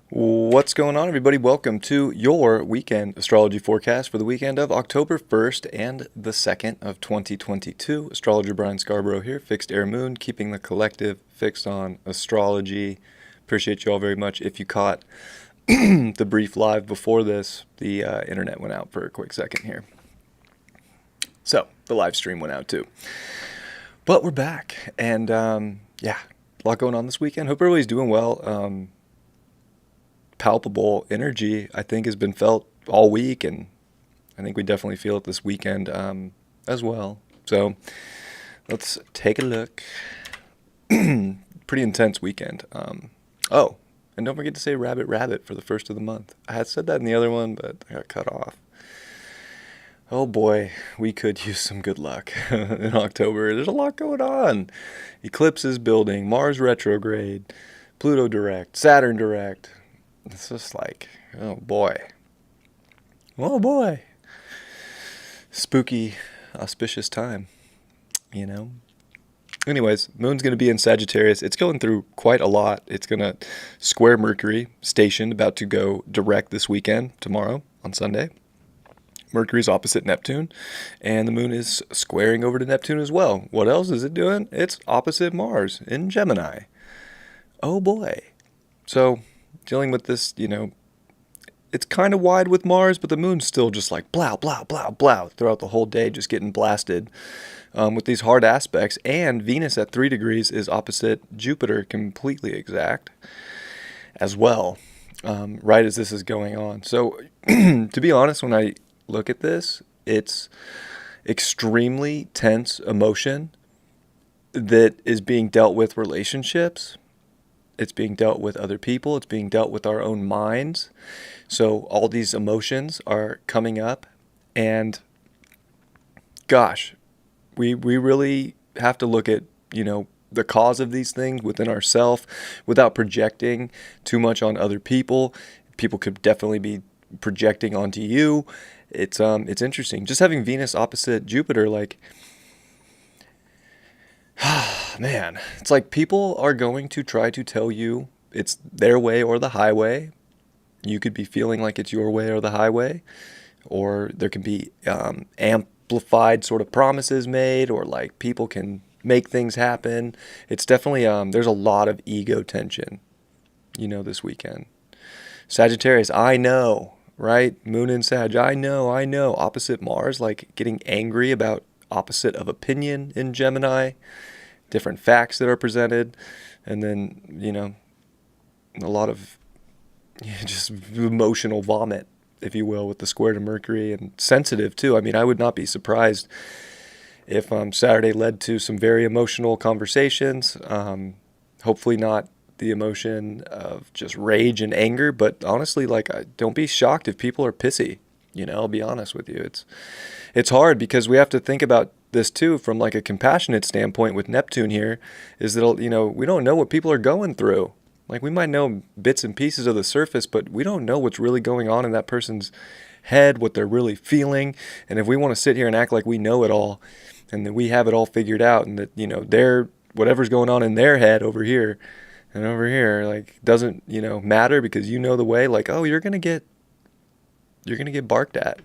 What's going on, everybody? Welcome to your weekend astrology forecast for the weekend of October 1st and the 2nd of 2022. Astrologer Brian Scarborough here, Fixed Air Moon, keeping the collective fixed on astrology. Appreciate you all very much. If you caught the brief live before this, the internet went out for a quick second here. So, the live stream went out too. But we're back, and yeah, a lot going on this weekend. Hope everybody's doing well. Palpable energy, I think, has been felt all week, and I think we definitely feel it this weekend as well. So let's take a look. Pretty intense weekend. Oh, and don't forget to say rabbit for the first of the month. I had said that in the other one, but I got cut off. Oh boy, we could use some good luck in October. There's a lot going on. Eclipses building, Mars retrograde, Pluto direct, Saturn direct. It's just like, oh boy. Oh boy. Spooky, auspicious time, you know? Anyways, Moon's going to be in Sagittarius. It's going through quite a lot. It's going to square Mercury, stationed, about to go direct this weekend, tomorrow, on Sunday. Mercury's opposite Neptune, and the Moon is squaring over to Neptune as well. What else is it doing? It's opposite Mars in Gemini. Oh boy. So, dealing with this, it's kind of wide with Mars, but the Moon's still just like blow, blow, blow, blow throughout the whole day, just getting blasted with these hard aspects. And Venus at 3 degrees is opposite Jupiter, completely exact, as well, right as this is going on. So, to be honest, when I look at this, it's extremely tense emotion that is being dealt with relationships. It's being dealt with other people. It's being dealt with our own minds. So all these emotions are coming up. And gosh, we really have to look at, the cause of these things within ourselves without projecting too much on other people. People could definitely be projecting onto you. It's interesting. Just having Venus opposite Jupiter, like, man, it's like people are going to try to tell you it's their way or the highway. You could be feeling like it's your way or the highway, or there can be amplified sort of promises made, or like people can make things happen. It's definitely, there's a lot of ego tension, this weekend. Sagittarius, I know, right? Moon in Sag, I know. Opposite Mars, like getting angry about opposite of opinion in Gemini. Different facts that are presented, and then, a lot of just emotional vomit, if you will, with the square to Mercury, and sensitive too. I mean, I would not be surprised if Saturday led to some very emotional conversations. Hopefully not the emotion of just rage and anger, but honestly, like, don't be shocked if people are pissy. I'll be honest with you. It's hard because we have to think about this too from like a compassionate standpoint with Neptune here, is that, we don't know what people are going through. Like, we might know bits and pieces of the surface, but we don't know what's really going on in that person's head, what they're really feeling. And if we want to sit here and act like we know it all and that we have it all figured out, and that, they're, whatever's going on in their head over here and over here, like, doesn't, matter because you know the way, like, oh, you're going to get barked at,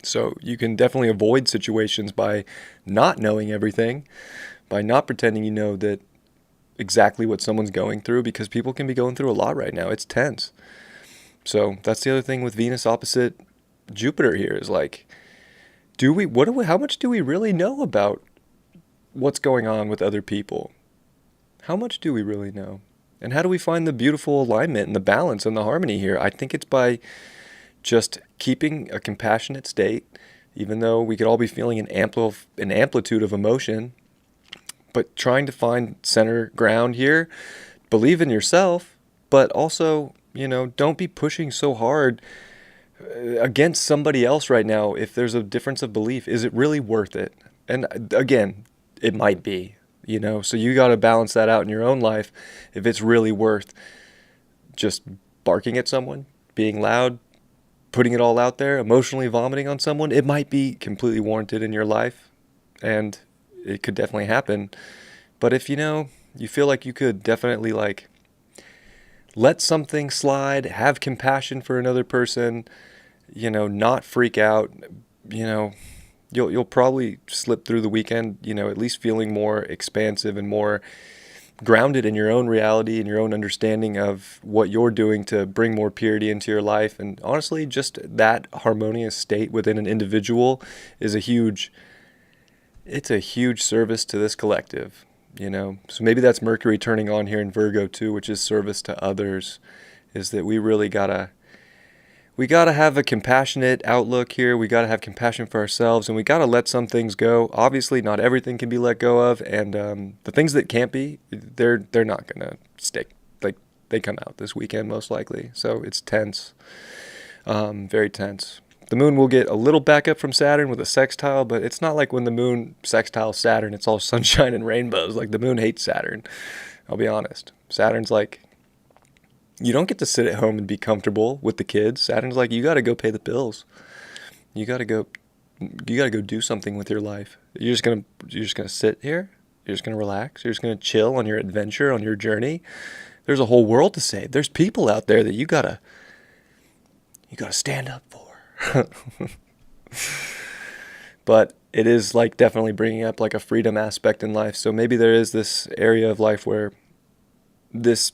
So you can definitely avoid situations by not knowing everything, by not pretending you know that exactly what someone's going through, because people can be going through a lot right now. It's tense. So that's the other thing with Venus opposite Jupiter here, is like, how much do we really know about what's going on with other people? How much do we really know? And how do we find the beautiful alignment and the balance and the harmony here? I think it's by just keeping a compassionate state, even though we could all be feeling an amplitude of emotion, but trying to find center ground here. Believe in yourself, but also, don't be pushing so hard against somebody else right now. If there's a difference of belief, is it really worth it? And again, it might be. So you got to balance that out in your own life. If it's really worth just barking at someone, being loud, putting it all out there, emotionally vomiting on someone, it might be completely warranted in your life, and it could definitely happen. But if you feel like you could definitely like let something slide, have compassion for another person, not freak out. you know, you'll probably slip through the weekend, at least feeling more expansive and more grounded in your own reality and your own understanding of what you're doing to bring more purity into your life. And honestly, just that harmonious state within an individual is it's a huge service to this collective. So maybe that's Mercury turning on here in Virgo too, which is service to others, is that we gotta have a compassionate outlook here. We gotta have compassion for ourselves, and we gotta let some things go. Obviously, not everything can be let go of, and the things that can't be, they're not gonna stick. Like, they come out this weekend most likely. So it's tense, very tense. The moon will get a little backup from Saturn with a sextile, but it's not like when the moon sextiles Saturn, it's all sunshine and rainbows. Like, the moon hates Saturn. I'll be honest. Saturn's like, you don't get to sit at home and be comfortable with the kids. Saturn's like, you got to go pay the bills. You got to go do something with your life. You're just going to sit here. You're just going to relax. You're just going to chill on your adventure, on your journey. There's a whole world to save. There's people out there that you got to stand up for. But it is like definitely bringing up like a freedom aspect in life. So maybe there is this area of life where this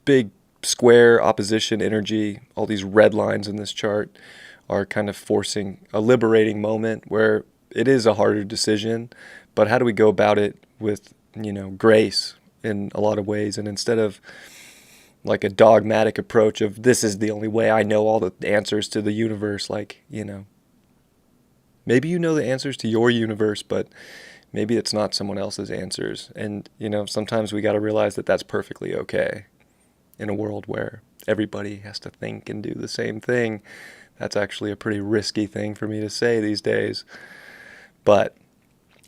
big square opposition energy, all these red lines in this chart, are kind of forcing a liberating moment where it is a harder decision, but how do we go about it with, grace in a lot of ways, and instead of like a dogmatic approach of this is the only way I know all the answers to the universe, like, maybe you know the answers to your universe, but maybe it's not someone else's answers. And, sometimes we got to realize that that's perfectly okay. In a world where everybody has to think and do the same thing, that's actually a pretty risky thing for me to say these days. But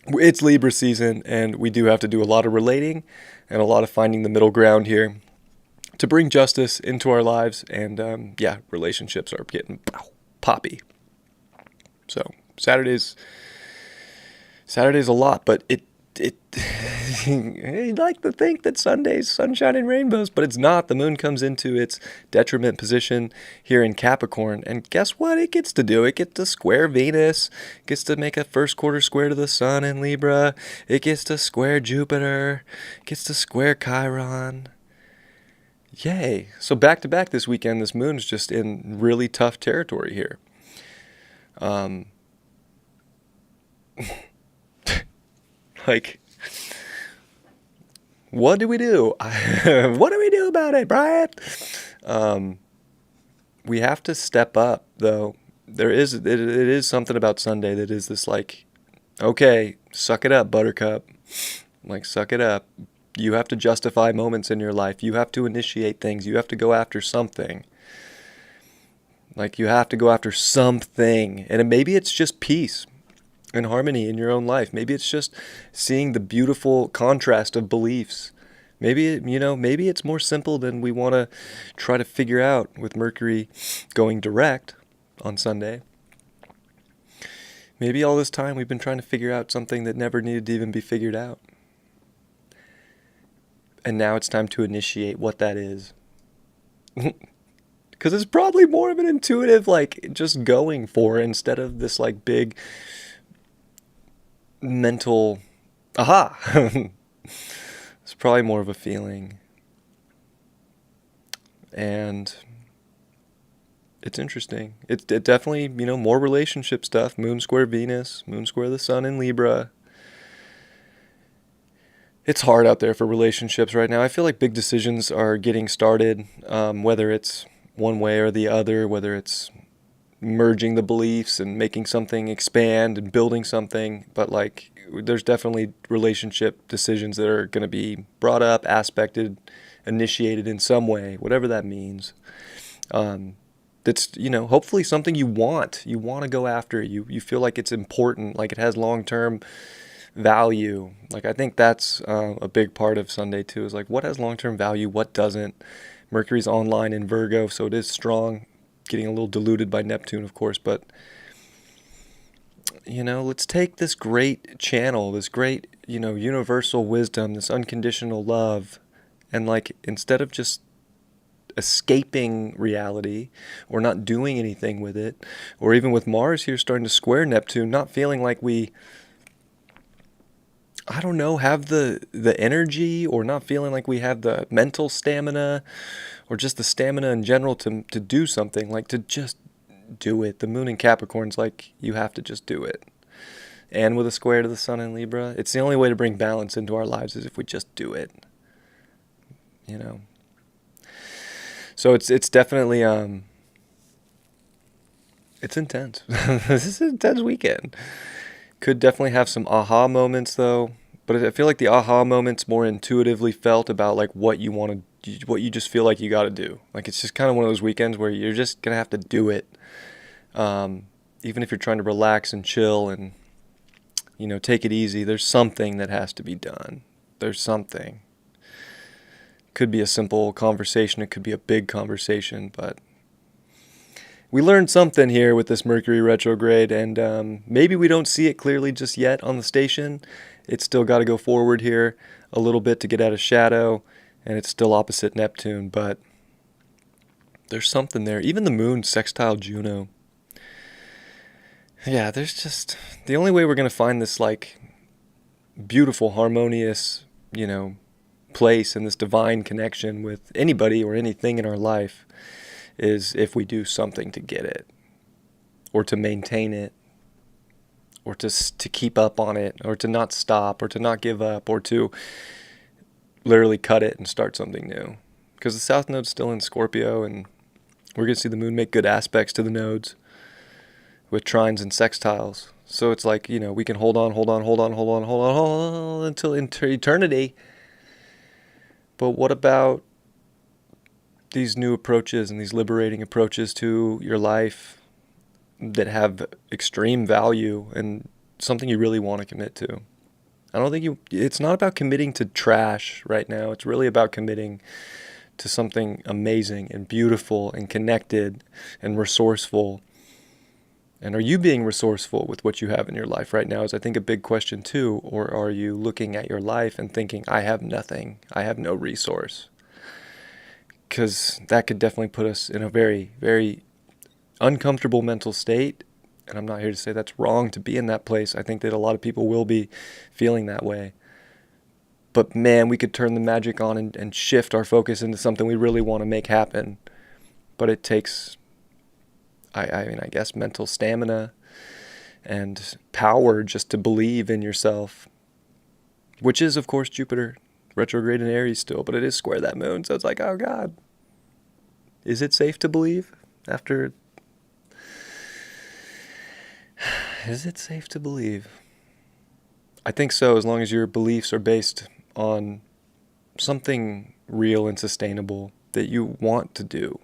it's Libra season, and we do have to do a lot of relating and a lot of finding the middle ground here to bring justice into our lives. And relationships are getting poppy. So Saturday's a lot, but it you'd like to think that Sunday's sunshine and rainbows, but it's not. The moon comes into its detriment position here in Capricorn, and guess what it gets to do? It gets to square Venus, it gets to make a first quarter square to the sun in Libra, it gets to square Jupiter, it gets to square Chiron. Yay. So back to back this weekend, this moon's just in really tough territory here. Like, what do we do? What do we do about it, Brian? We have to step up, though. It is something about Sunday that is this like, okay, suck it up, buttercup. Like, suck it up. You have to justify moments in your life. You have to initiate things. You have to go after something. Like, you have to go after something. And maybe it's just peace and harmony in your own life. Maybe it's just seeing the beautiful contrast of beliefs. Maybe, maybe it's more simple than we want to try to figure out with Mercury going direct on Sunday. Maybe all this time we've been trying to figure out something that never needed to even be figured out. And now it's time to initiate what that is. Because it's probably more of an intuitive, like, just going for it instead of this, like, big mental aha. It's probably more of a feeling. And it's interesting. It definitely, more relationship stuff. Moon square Venus, moon square the sun in Libra. It's hard out there for relationships right now. I feel like big decisions are getting started, whether it's one way or the other, whether it's merging the beliefs and making something expand and building something. But like, there's definitely relationship decisions that are going to be brought up, aspected, initiated in some way, whatever that means. That's, hopefully something you want to go after. You feel like it's important, like it has long-term value. Like, I think that's a big part of Sunday too, is like, what has long-term value, what doesn't. Mercury's online in Virgo, so it is strong, getting a little diluted by Neptune, of course, but let's take this great channel, this great, universal wisdom, this unconditional love, and like, instead of just escaping reality or not doing anything with it, or even with Mars here starting to square Neptune, not feeling like we, I don't know, have the energy, or not feeling like we have the mental stamina or just the stamina in general to do something, like to just do it. The moon in Capricorn's like, you have to just do it. And with a square to the sun in Libra, it's the only way to bring balance into our lives is if we just do it. You know. So it's definitely it's intense. This is an intense weekend. Could definitely have some aha moments though, but I feel like the aha moments more intuitively felt about like what you want to, what you just feel like you got to do. Like it's just kind of one of those weekends where you're just gonna have to do it. Even if you're trying to relax and chill and, you know, take it easy, there's something that has to be done. There's something. Could be a simple conversation, it could be a big conversation, but we learned something here with this Mercury retrograde, and maybe we don't see it clearly just yet on the station. It's still got to go forward here a little bit to get out of shadow, and it's still opposite Neptune, but there's something there. Even the moon sextile Juno. Yeah, there's just, the only way we're going to find this like beautiful, harmonious, you know, place and this divine connection with anybody or anything in our life is if we do something to get it, or to maintain it, or to keep up on it, or to not stop, or to not give up, or to literally cut it and start something new. Because the South Node's still in Scorpio, and we're going to see the moon make good aspects to the nodes with trines and sextiles. So it's like, you know, we can hold on until eternity. But what about these new approaches and these liberating approaches to your life that have extreme value and something you really want to commit to? I don't think it's not about committing to trash right now. It's really about committing to something amazing and beautiful and connected and resourceful. And are you being resourceful with what you have in your life right now is, I think, a big question too. Or are you looking at your life and thinking, I have nothing, I have no resource? Because that could definitely put us in a very, very uncomfortable mental state. And I'm not here to say that's wrong to be in that place. I think that a lot of people will be feeling that way. But man, we could turn the magic on and shift our focus into something we really want to make happen. But it takes, I mean, I guess mental stamina and power just to believe in yourself, which is, of course, Jupiter retrograde in Aries still, but it is square that moon. So it's like, oh God, is it safe to believe after? Is it safe to believe? I think so, as long as your beliefs are based on something real and sustainable that you want to do.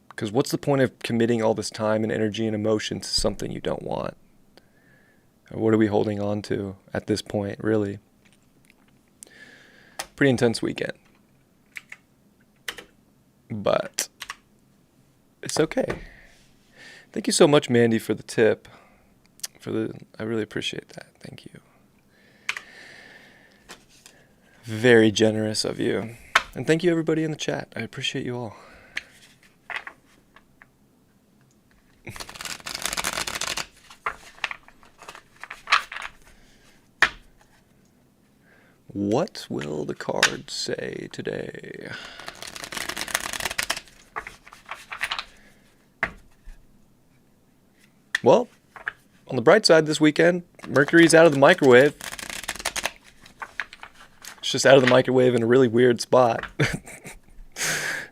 Because what's the point of committing all this time and energy and emotion to something you don't want? Or what are we holding on to at this point, really? Pretty intense weekend. But it's okay. Thank you so much, Mandy, for the tip. I really appreciate that. Thank you. Very generous of you. And thank you, everybody in the chat. I appreciate you all. What will the cards say today? Well, on the bright side this weekend, Mercury's out of the microwave. It's just out of the microwave in a really weird spot.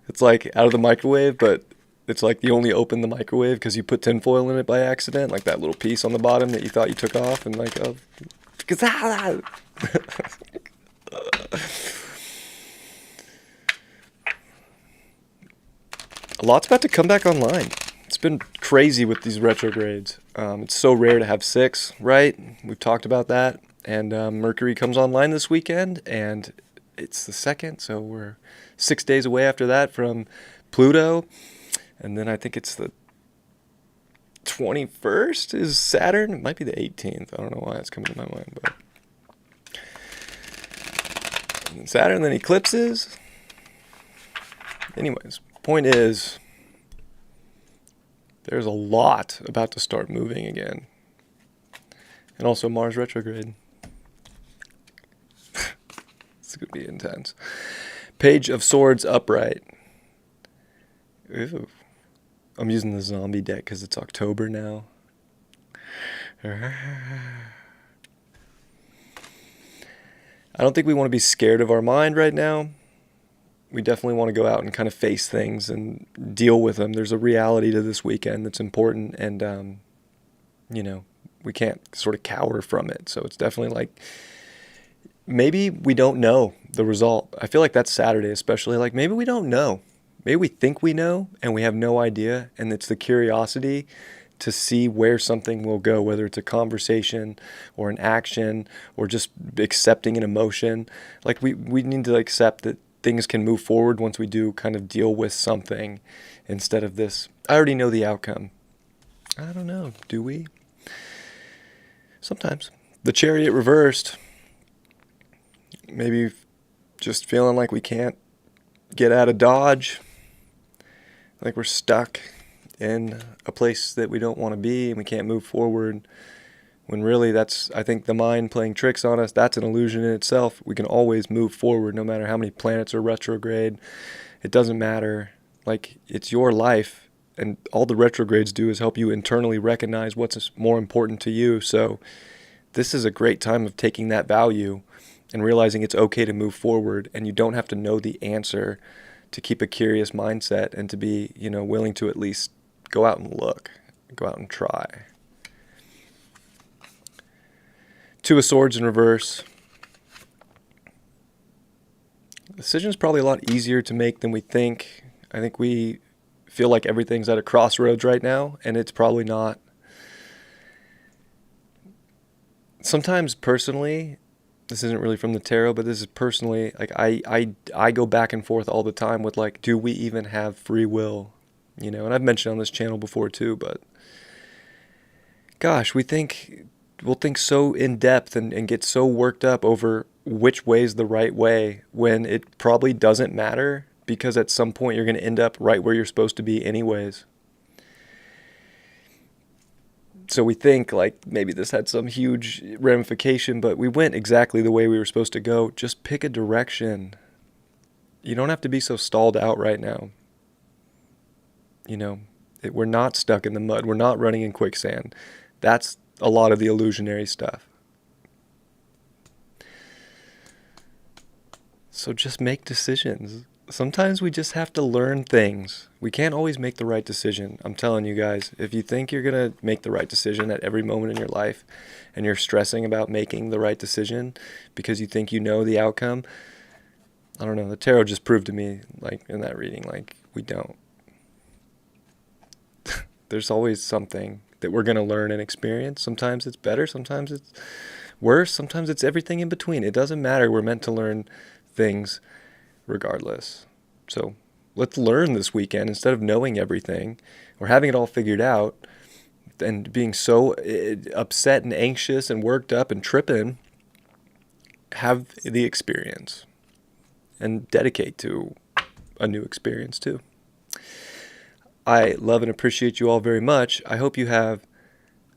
It's like out of the microwave, but it's like you only open the microwave because you put tinfoil in it by accident, like that little piece on the bottom that you thought you took off, and like, oh, a lot's about to come back online. It's been crazy with these retrogrades. It's so rare to have 6, right? We've talked about that. And Mercury comes online this weekend, and it's the 2nd, so we're 6 days away after that from Pluto. And then I think it's the 21st is Saturn. It might be the 18th. I don't know why it's coming to my mind, but and Saturn, then eclipses. Anyways, point is, there's a lot about to start moving again. And also Mars retrograde. It's going to be intense. Page of Swords upright. Ew. I'm using the zombie deck because it's October now. I don't think we want to be scared of our mind right now. We definitely want to go out and kind of face things and deal with them. There's a reality to this weekend that's important, and, we can't sort of cower from it. So it's definitely like, maybe we don't know the result. I feel like that's Saturday especially. Like, maybe we don't know. Maybe we think we know and we have no idea, and it's the curiosity to see where something will go, whether it's a conversation or an action or just accepting an emotion. Like, we need to accept that things can move forward once we do kind of deal with something, instead of this, I already know the outcome. I don't know. Do we? Sometimes. The Chariot reversed. Maybe just feeling like we can't get out of Dodge. Like we're stuck in a place that we don't want to be and we can't move forward. When really that's, I think, the mind playing tricks on us. That's an illusion in itself. We can always move forward no matter how many planets are retrograde. It doesn't matter. Like, it's your life, and all the retrogrades do is help you internally recognize what's more important to you. So this is a great time of taking that value and realizing it's okay to move forward, and you don't have to know the answer to keep a curious mindset and to be, willing to at least go out and look, go out and try. Two of Swords in reverse. Decision's probably a lot easier to make than we think. I think we feel like everything's at a crossroads right now, and it's probably not. Sometimes personally, this isn't really from the tarot, but this is personally, like, I go back and forth all the time with, like, do we even have free will? And I've mentioned on this channel before too, but gosh, we'll think so in depth and get so worked up over which way's the right way, when it probably doesn't matter, because at some point you're going to end up right where you're supposed to be anyways. So we think like maybe this had some huge ramification, but we went exactly the way we were supposed to go. Just pick a direction. You don't have to be so stalled out right now. We're not stuck in the mud. We're not running in quicksand. That's a lot of the illusionary stuff. So just make decisions. Sometimes we just have to learn things. We can't always make the right decision. I'm telling you guys, if you think you're going to make the right decision at every moment in your life, and you're stressing about making the right decision because you think you know the outcome, I don't know, the tarot just proved to me, like in that reading, like we don't. There's always something that we're going to learn and experience. Sometimes it's better, sometimes it's worse, sometimes it's everything in between. It doesn't matter. We're meant to learn things regardless. So let's learn this weekend instead of knowing everything or having it all figured out and being so upset and anxious and worked up and tripping. Have the experience and dedicate to a new experience too. I love and appreciate you all very much. I hope you have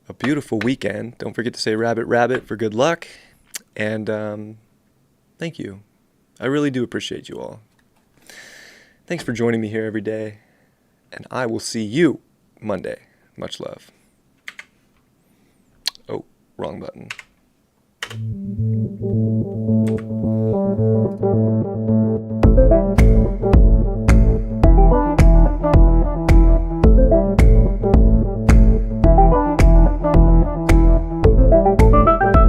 a beautiful weekend. Don't forget to say rabbit rabbit for good luck. And thank you. I really do appreciate you all. Thanks for joining me here every day. And I will see you Monday. Much love. Oh, wrong button.